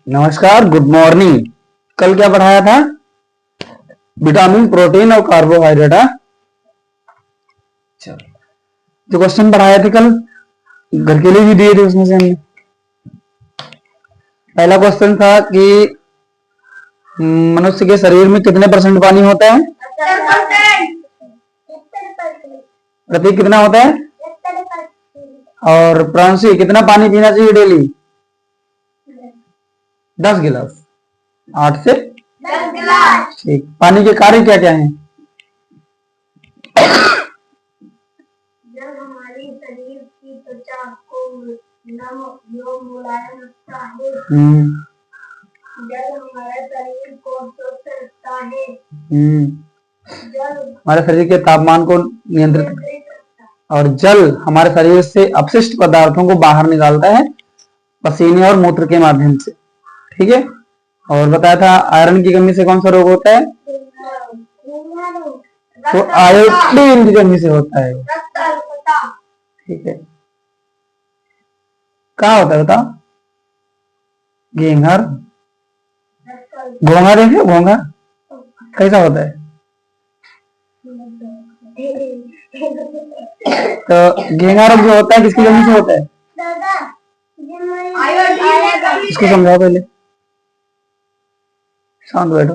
नमस्कार, good morning. कल क्या पढ़ाया था? विटामिन, प्रोटीन और कार्बोहाइड्रेट। चलो, जो क्वेश्चन पढ़ाए थे कल घर के लिए भी दिए थे, उसमें से हमने पहला क्वेश्चन था कि मनुष्य के शरीर में कितने परसेंट पानी होता है? प्रतीक कितना होता है? और प्रांशी कितना पानी पीना चाहिए डेली? 10 गिलास। 8 से 10 गिलास। ठीक। पानी के कार्य क्या क्या हैं? जब हमारी शरीर की त्वचा को नम एवं मुलायम रखता है, जल हमारे शरीर को स्वस्थ रखता है, जल हमारे शरीर के तापमान को नियंत्रित रखता है, और जल हमारे शरीर से अपशिष्ट पदार्थों को बाहर निकालता है पसीने और मूत्र के माध्यम से। ठीक है। और बताया था आयरन की कमी से कौन सा रोग होता है? तो आयोडीन की कमी से होता है। ठीक है। कहाँ होता है बताओ? घेंघर, घोंघा देखे? घोंघा कैसा होता है? तो घेंघा रोग जो होता है किसकी कमी से होता है? इसको समझाओ पहले, शांत बैठो।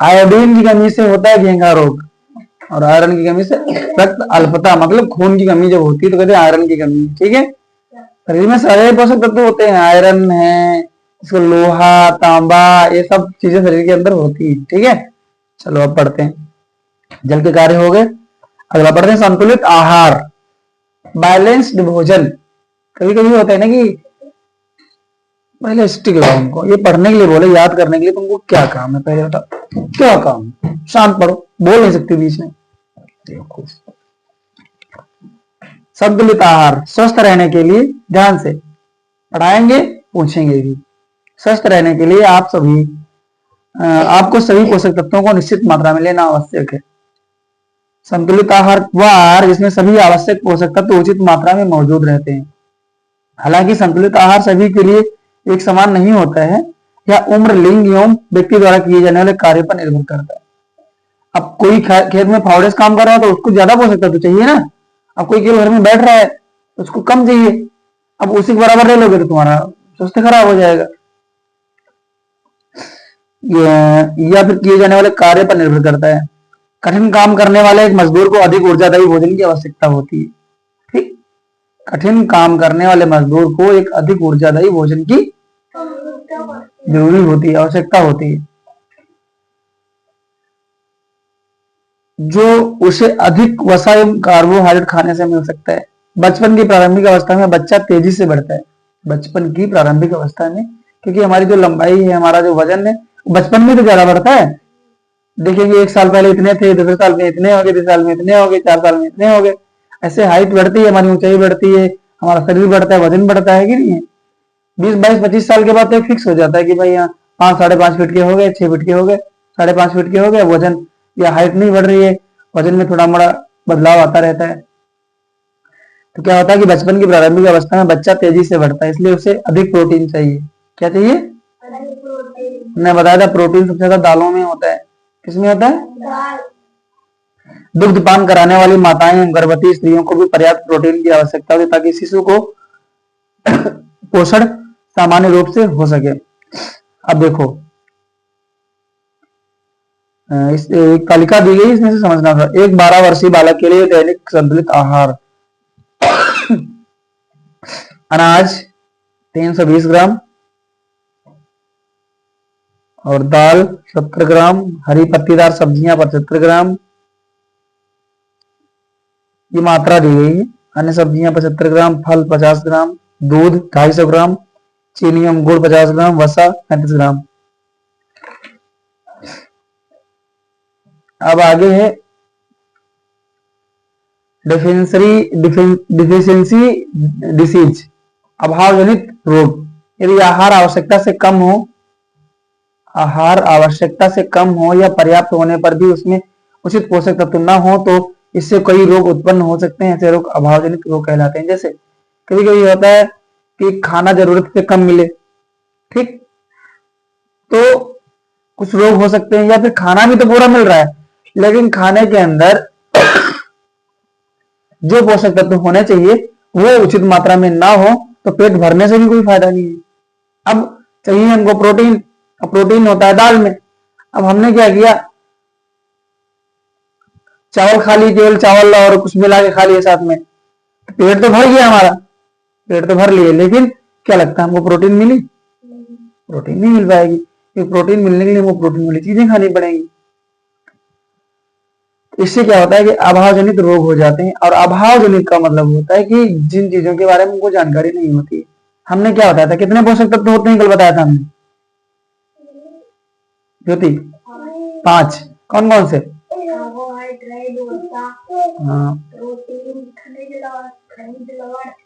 आयोडीन की कमी से होता है घेंघा रोग, और आयरन की कमी से रक्त अल्पता, मतलब खून की कमी जब होती है तो कहते हैं आयरन की कमी। ठीक है। शरीर में सारे पोषक तत्व होते हैं, आयरन है, इसको लोहा, तांबा, ये सब चीजें शरीर के अंदर होती है। ठीक है। चलो अब पढ़ते हैं। जल के कार्य हो गए। अगला पढ़ते हैं संतुलित आहार, बैलेंस्ड भोजन। कभी कभी होता है ना कि पहले स्टिक लगाओ उनको, ये पढ़ने के लिए बोले, याद करने के लिए। तुमको क्या काम है पहले बताओ, क्या काम? शांत पढ़ो, बोल नहीं सकते बीच में। संतुलित आहार, स्वस्थ रहने के लिए, ध्यान से पढ़ाएंगे, पूछेंगे भी। स्वस्थ रहने के लिए आपको सभी पोषक तत्वों को निश्चित मात्रा में लेना आवश्यक है। संतुलित आहार वह आहार जिसमें सभी आवश्यक पोषक तत्व उचित मात्रा में मौजूद रहते हैं। हालांकि संतुलित आहार सभी के लिए एक समान नहीं होता है, या उम्र, लिंग एवं व्यक्ति द्वारा किए जाने वाले कार्य पर निर्भर करता है। अब कोई खेत में फावड़े से काम कर रहा है तो उसको ज्यादा पोषक तत्व चाहिए ना। अब कोई केवल घर में बैठ रहा है तो उसको कम चाहिए। अब उसी के बराबर ले लोगे तो तुम्हारा स्वास्थ्य खराब हो जाएगा। या फिर किए जाने वाले कार्य पर निर्भर करता है। कठिन काम करने वाले एक मजदूर को अधिक ऊर्जादायी भोजन की आवश्यकता होती है। ठीक। कठिन काम करने वाले मजदूर को एक अधिक ऊर्जादायी भोजन की जरूरी होती है, आवश्यकता होती है, जो उसे अधिक वसा एवं कार्बोहाइड्रेट खाने से मिल सकता है। बचपन की प्रारंभिक अवस्था में बच्चा तेजी से बढ़ता है। बचपन की प्रारंभिक अवस्था में, क्योंकि हमारी जो लंबाई है, हमारा जो वजन है, बचपन में तो ज्यादा बढ़ता है। देखेंगे 1 साल पहले इतने थे, 2 साल में इतने हो गए, 3 साल में इतने हो गए, 4 साल में इतने हो गए। ऐसे हाइट बढ़ती है, हमारी ऊंचाई बढ़ती है, हमारा शरीर बढ़ता है, वजन बढ़ता है कि नहीं है? 20, 22, 25 साल के बाद तो फिक्स हो जाता है कि भाई यहाँ 5, 5.5 फीट के हो गए, 6 फीट के हो गए, 5.5 फीट के हो गए। वजन या हाइट नहीं बढ़ रही है, वजन में थोड़ा मोड़ा बदलाव आता रहता है। तो क्या होता है कि बचपन की प्रारंभिक अवस्था में बच्चा तेजी से बढ़ता है, इसलिए उसे अधिक प्रोटीन चाहिए। क्या चाहिए? मैं बताया था प्रोटीन सबसे ज्यादा दालों में होता है। किसमें होता है? दुग्ध पान कराने वाली माताएं एवं गर्भवती स्त्रियों को भी पर्याप्त प्रोटीन की आवश्यकता होती है, ताकि शिशु को पोषण सामान्य रूप से हो सके। अब देखो, इस एक तालिका दी गई, इसमें से समझना था। एक 12 वर्षीय बालक के लिए दैनिक संतुलित आहार: अनाज 320 ग्राम, और दाल 70 ग्राम, हरी पत्तीदार सब्जियां 75 ग्राम, ये मात्रा दी गई है। अन्य सब्जियां 75 ग्राम, फल 50 ग्राम, दूध 250 ग्राम, चीनी एवं गुड़ 50 ग्राम, वसा 35 ग्राम। अब आगे है डिफिशियंसी डिसीज, अभाव जनित रोग। यदि आहार आवश्यकता से कम हो या पर्याप्त होने पर भी उसमें उचित पोषक तत्व न हो तो इससे कई रोग उत्पन्न हो सकते हैं। ऐसे रोग अभाव जनित रोग कहलाते हैं। जैसे कभी कभी होता है कि खाना जरूरत से कम मिले, ठीक, तो कुछ रोग हो सकते हैं, या फिर खाना भी तो पूरा मिल रहा है लेकिन खाने के अंदर जो पोषक तत्व होने चाहिए वो उचित मात्रा में ना हो तो पेट भरने से भी कोई फायदा नहीं है। अब चाहिए हमको प्रोटीन, अब प्रोटीन होता है दाल में। अब हमने क्या किया, चावल खा ली, केवल चावल और कुछ मिला के खा लिए साथ में, पेट तो भर गया हमारा, पेट तो भर लिए, लेकिन क्या लगता है हमको प्रोटीन मिली? प्रोटीन नहीं मिल पाएगी, क्योंकि प्रोटीन मिलने के लिए वो प्रोटीन वाली चीजें खानी पड़ेंगी। इससे क्या होता है कि अभाव जनित रोग हो जाते हैं, और अभाव जनित का मतलब होता है कि जिन चीजों के बारे में हमको जानकारी नहीं होती। हमने क्या बताया था, कितने पोषक तत्व होते हैं कल बताया था हमने, ज्योति? 5। कौन कौन से? कार्बोहाइड्रेट, हाँ, प्रोटीन, खनिज लवण,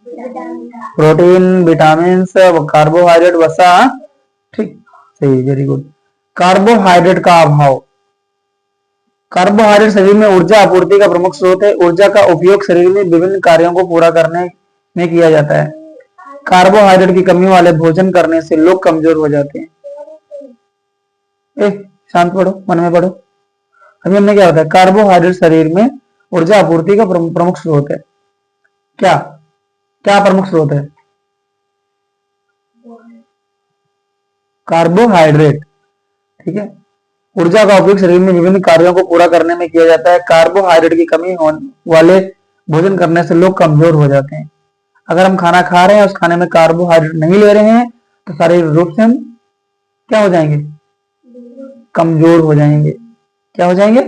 विटामिन। प्रोटीन, विटामिन, कार्बोहाइड्रेट, वसा। ठीक, सही, वेरी गुड। कार्बोहाइड्रेट का अभाव, कार्बोहाइड्रेट शरीर में ऊर्जा आपूर्ति का प्रमुख स्रोत है। ऊर्जा का उपयोग शरीर में विभिन्न कार्यों को पूरा करने में किया जाता है। कार्बोहाइड्रेट की कमी वाले भोजन करने से लोग कमजोर हो जाते हैं। शांत पढ़ो, मन में पढ़ो। अभी हमने क्या होता है, कार्बोहाइड्रेट शरीर में ऊर्जा आपूर्ति का प्रमुख स्रोत है। क्या क्या प्रमुख स्रोत है? कार्बोहाइड्रेट, ठीक है। ऊर्जा का उपयोग शरीर में विभिन्न कार्यों को पूरा करने में किया जाता है। कार्बोहाइड्रेट की कमी वाले भोजन करने से लोग कमजोर हो जाते हैं। अगर हम खाना खा रहे हैं उस खाने में कार्बोहाइड्रेट नहीं ले रहे हैं तो शारीरिक रूप से हम क्या हो जाएंगे? कमजोर हो जाएंगे। क्या हो जाएंगे?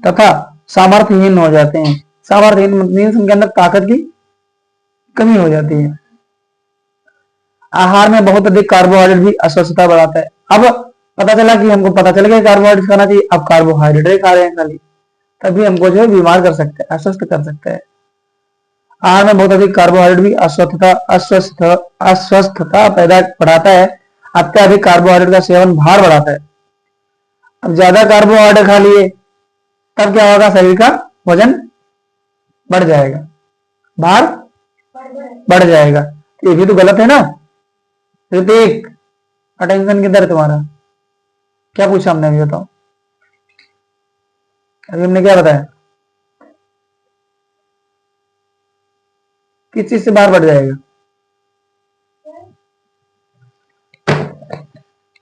तथा सामर्थ्यहीन हो जाते हैं। सामर्थ्यहीन मीन्स उनके अंदर ताकत की कमी हो जाती है। आहार में बहुत अधिक कार्बोहाइड्रेट भी अस्वस्थता बढ़ाता है। अब पता चला कि हमको पता चल गया कार्बोहाइड्रेट खाना चाहिए, अब कार्बोहाइड्रेट ही खा रहे हैं खाली, तभी हमको जो है बीमार कर सकते हैं, अस्वस्थ कर सकता है। आहार में बहुत अधिक कार्बोहाइड्रेट भी अस्वस्थता पैदा बढ़ाता है। अत्यधिक कार्बोहाइड्रेट का सेवन भार बढ़ाता है। अब ज्यादा कार्बोहाइड्रेट खा लिए तब क्या होगा, शरीर का वजन बढ़ जाएगा, भार बढ़ जाएगा। ये भी तो गलत है ना। ऋतिक, अटेंशन किधर है तुम्हारा? क्या पूछा हमने अभी, बताओ। अभी हमने क्या बताया, किस चीज से बाहर बढ़ जाएगा?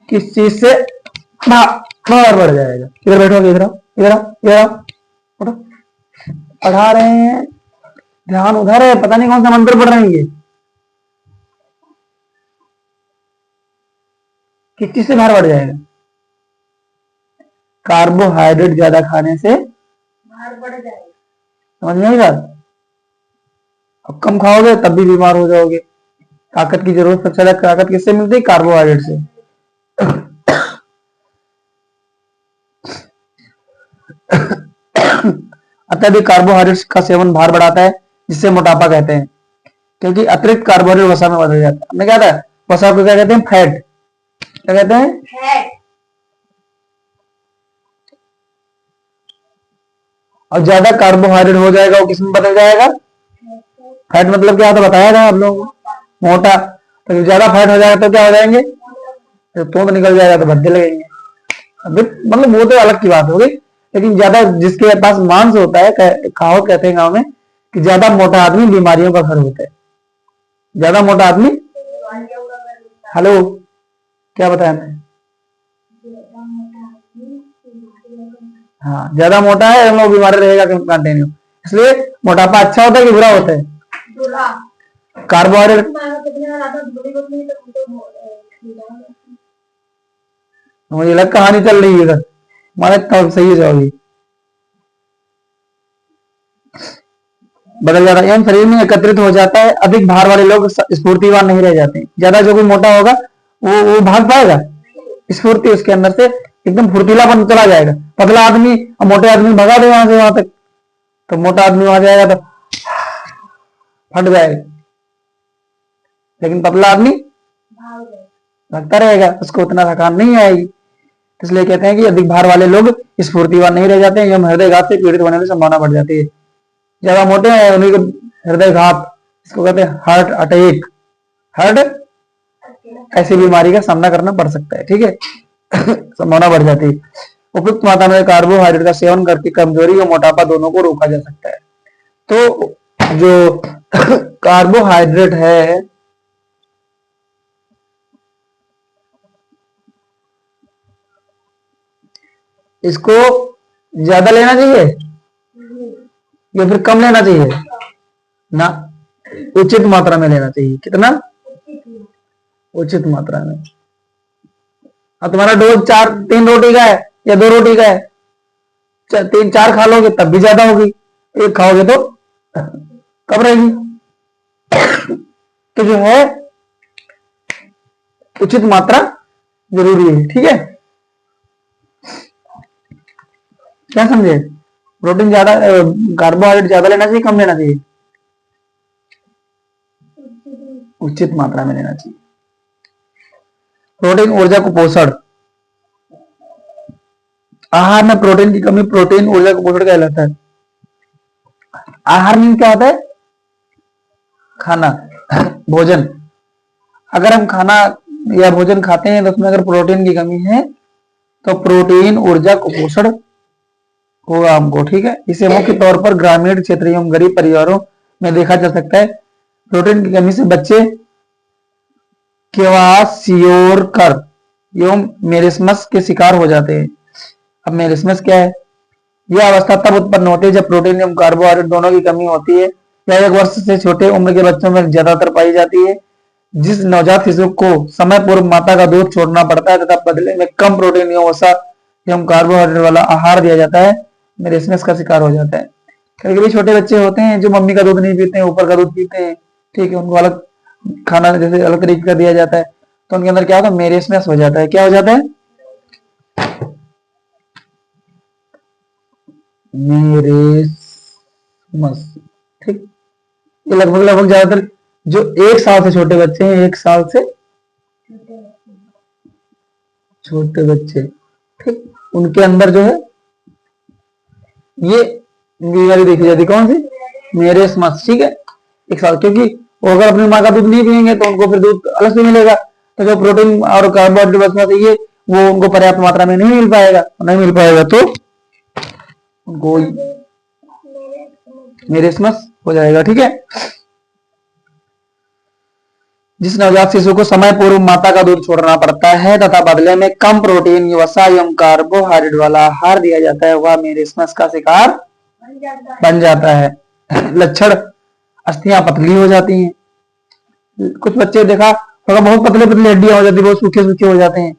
किस चीज से बाहर बढ़ जाएगा? इधर बैठो, इधर आओ, इधर आओ, इधर आओ, उठो। पढ़ा रहे हैं, ध्यान उधर है, पता नहीं कौन सा मंत्र पढ़ रहे हैं ये। किस चीज से बाहर बढ़ जाएगा? कार्बोहाइड्रेट ज्यादा खाने से बाहर बढ़ जाएगा। समझ में आई बात? अब कम खाओगे तब भी बीमार हो जाओगे। ताकत की जरूरत सबसे ज्यादा ताकत किससे मिलती है? कार्बोहाइड्रेट से। अत्यधिक कार्बोहाइड्रेट का सेवन भार बढ़ाता है, जिससे मोटापा कहते हैं, क्योंकि अतिरिक्त कार्बोहाइड्रेट वसा में बदल जाता है। हमने क्या था, वसा को क्या कहते हैं? फैट। क्या कहते हैं? फैट। और ज्यादा कार्बोहाइड्रेट हो जाएगा वो किसमें बदल जाएगा? फैट मतलब क्या होता बताया था आप लोगों को, मोटा। तो ज्यादा फैट हो जाएगा तो क्या हो जाएंगे? तो निकल जाएगा तो भद्दे लगेंगे। मतलब वो तो अलग की बात होगी, लेकिन ज्यादा जिसके पास मांस होता है, कहावत कहते हैं गांव में कि ज्यादा मोटा आदमी बीमारियों का घर होता है। ज्यादा मोटा आदमी, हेलो क्या बताया मैं? हाँ, ज्यादा मोटा है हम लोग बीमार रहेगा कंटिन्यू। इसलिए मोटापा अच्छा होता है कि बुरा होता है? कार्बोहाइड्रेट, मुझे लग कहानी चल रही है इधर, हमारे तब सही है जवाब। बदल जाता है, शरीर में एकत्रित हो जाता है। अधिक भार वाले लोग स्फूर्तिवान नहीं रह जाते। ज्यादा जो कोई मोटा होगा वो भाग पाएगा? स्फूर्ति उसके अंदर से एकदम फुर्तीलापन चला जाएगा। पतला आदमी और मोटे आदमी भगा दे वहां से वहां तक, तो मोटा आदमी वहां जाएगा तो फट जाएगा, लेकिन पतला आदमी भागता रहेगा, उसको उतना थकान नहीं आएगी। इसलिए कहते हैं कि अधिक भार वाले लोग स्फूर्तिवान नहीं रह जाते हैं, एवं हृदय घात से पीड़ित होने की संभावना बढ़ जाती है। ज्यादा मोटे हैं उन्हीं को हृदय घात, इसको कहते हैं हार्ट अटैक। हार्ट ऐसी बीमारी का सामना करना पड़ सकता है, ठीक है। संभावना बढ़ जाती है। उपयुक्त मात्रा में कार्बोहाइड्रेट का सेवन करके कमजोरी और मोटापा दोनों को रोका जा सकता है। तो जो कार्बोहाइड्रेट है इसको ज्यादा लेना चाहिए या फिर कम लेना चाहिए ना, उचित मात्रा में लेना चाहिए। कितना? उचित मात्रा में। अब तुम्हारा डोज 3 रोटी का है या 2 रोटी का है, 3-4 खा लोगे तब भी ज्यादा होगी, एक खाओगे तो कम रहेगी। तो जो है उचित मात्रा जरूरी है, ठीक है। क्या समझे? प्रोटीन ज्यादा, कार्बोहाइड्रेट ज्यादा लेना चाहिए, कम लेना चाहिए? उचित मात्रा में लेना चाहिए। प्रोटीन ऊर्जा कुपोषण। आहार में प्रोटीन की कमी प्रोटीन ऊर्जा कुपोषण कहलाता है। आहार में क्या होता है? खाना, भोजन। अगर हम खाना या भोजन खाते हैं तो उसमें अगर प्रोटीन की कमी है तो प्रोटीन ऊर्जा कुपोषण होगा हमको, ठीक है। इसे मुख्य तौर पर ग्रामीण क्षेत्र एवं गरीब परिवारों में देखा जा सकता है। प्रोटीन की कमी से बच्चे क्वासियोरकर एवं मेरिस्मस के शिकार हो जाते हैं। अब मेरिस्मस क्या है? यह अवस्था तब उत्पन्न होती है जब प्रोटीन एवं कार्बोहाइड्रेट दोनों की कमी होती है। यह 1 वर्ष से छोटे उम्र के बच्चों में ज्यादातर पाई जाती है। जिस नवजात शिशु को समय पूर्व माता का दूध छोड़ना पड़ता है तथा बदले में कम प्रोटीन एवं वसा एवं कार्बोहाइड्रेट वाला आहार दिया जाता है, मेरिस्मस का शिकार हो जाता है। कभी कभी छोटे बच्चे होते हैं जो मम्मी का दूध नहीं पीते हैं, ऊपर का दूध पीते हैं, ठीक है। उनको अलग खाना जैसे अलग तरीके का दिया जाता है तो उनके अंदर क्या होता है? मेरिस्मस हो जाता है। क्या हो जाता है? मेरिस्मस, ठीक। ये लगभग लगभग ज्यादातर जो 1 साल से छोटे बच्चे हैं, 1 साल से छोटे बच्चे, ठीक, उनके अंदर जो है ये बीमारी देखी जाती है। कौन सी? मेरिस्मस, ठीक है। 1 साल, क्योंकि वो अगर अपनी माँ का दूध नहीं पियेंगे तो उनको फिर दूध अलग से मिलेगा, तो जो प्रोटीन और कार्बोहाइड्रेट बचना चाहिए वो उनको पर्याप्त मात्रा में नहीं मिल पाएगा तो उनको मेरिस्मस हो जाएगा, ठीक है। जिस नवजात शिशु को समय पूर्व माता का दूध छोड़ना पड़ता है तथा बदले में कम प्रोटीन, वसा एवं कार्बोहाइड्रेट वाला आहार दिया जाता है, वह मेरिस्मस का शिकार बन जाता है। लक्षण: अस्थियां पतली हो जाती हैं। कुछ बच्चे देखा थोड़ा बहुत पतले पतले हड्डियां हो जाती है, बहुत सूखे सूखे हो जाते हैं।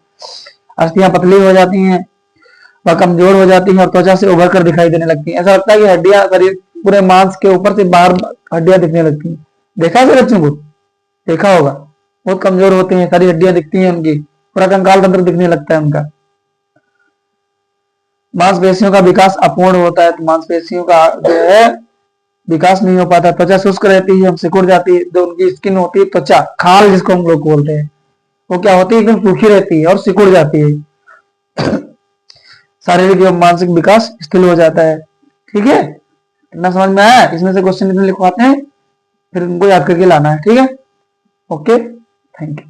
अस्थियां पतली हो जाती हैं, वह कमजोर हो जाती है और त्वचा से उभर कर दिखाई देने लगती है। ऐसा लगता है कि हड्डियां शरीर पूरे मांस के ऊपर से बाहर हड्डियां दिखने लगती हैं। देखा है बच्चों को? देखा होगा, बहुत कमजोर होते हैं, सारी हड्डियां दिखती हैं उनकी, पूरा कंकाल तंत्र दिखने लगता है उनका। मांसपेशियों का विकास अपूर्ण होता है, तो मांसपेशियों का जो है विकास नहीं हो पाता। त्वचा शुष्क रहती है, सिकुड़ जाती है। जो उनकी स्किन होती है, त्वचा खाल जिसको हम लोग बोलते हैं, वो क्या होती है? एकदम सूखी रहती है और सिकुड़ जाती है। शारीरिक एवं मानसिक विकास स्थिर हो जाता है, ठीक है। इतना समझ में आया? इसमें से क्वेश्चन इतने लिखवाते हैं, फिर उनको याद करके लाना है, ठीक है। Okay, thank you.